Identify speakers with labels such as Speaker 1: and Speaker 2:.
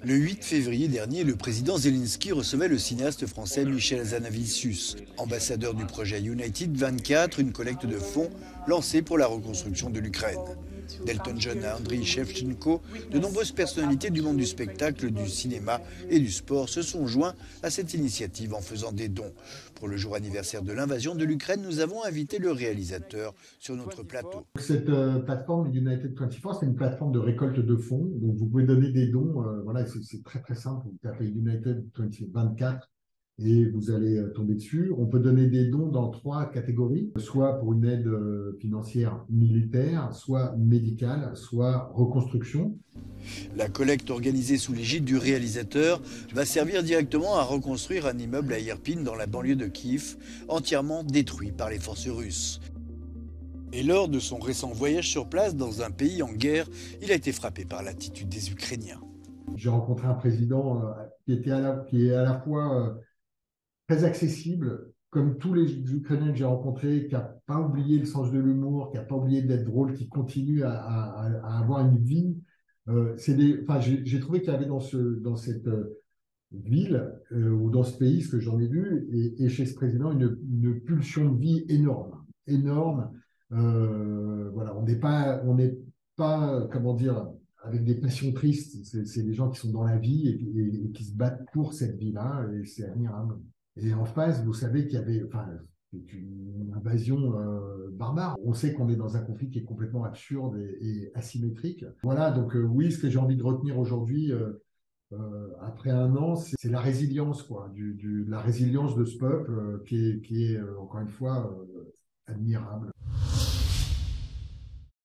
Speaker 1: Le 8 février dernier, le président Zelensky recevait le cinéaste français Michel Hazanavicius, ambassadeur du projet United 24, une collecte de fonds lancée pour la reconstruction de l'Ukraine. D'Elton John à Andriy Shevchenko, de nombreuses personnalités du monde du spectacle, du cinéma et du sport se sont joints à cette initiative en faisant des dons. Pour le jour anniversaire de l'invasion de l'Ukraine, nous avons invité le réalisateur sur notre plateau.
Speaker 2: Cette plateforme United 24, c'est une plateforme de récolte de fonds. Donc, vous pouvez donner des dons. Voilà, c'est très, très simple. Vous tapez United 24 et vous allez tomber dessus. On peut donner des dons dans 3 catégories, soit pour une aide financière militaire, soit médicale, soit reconstruction.
Speaker 1: La collecte organisée sous l'égide du réalisateur va servir directement à reconstruire un immeuble à Irpin dans la banlieue de Kiev, entièrement détruit par les forces russes. Et lors de son récent voyage sur place dans un pays en guerre, il a été frappé par l'attitude des Ukrainiens.
Speaker 2: J'ai rencontré un président qui est à la fois très accessible, comme tous les Ukrainiens que j'ai rencontrés, qui n'a pas oublié le sens de l'humour, qui n'a pas oublié d'être drôle, qui continue à avoir une vie. J'ai trouvé qu'il y avait dans cette ville ou dans ce pays, ce que j'en ai vu, et chez ce président, une pulsion de vie énorme, énorme. Voilà, on n'est pas, comment dire, avec des passions tristes. C'est des gens qui sont dans la vie et qui se battent pour cette vie-là, et c'est admirable. Et en face, vous savez qu'il y avait, enfin, c'est une invasion barbare. On sait qu'on est dans un conflit qui est complètement absurde et asymétrique. Voilà, donc oui, ce que j'ai envie de retenir aujourd'hui, après un an, c'est la résilience, quoi, la résilience de ce peuple qui est encore une fois admirable.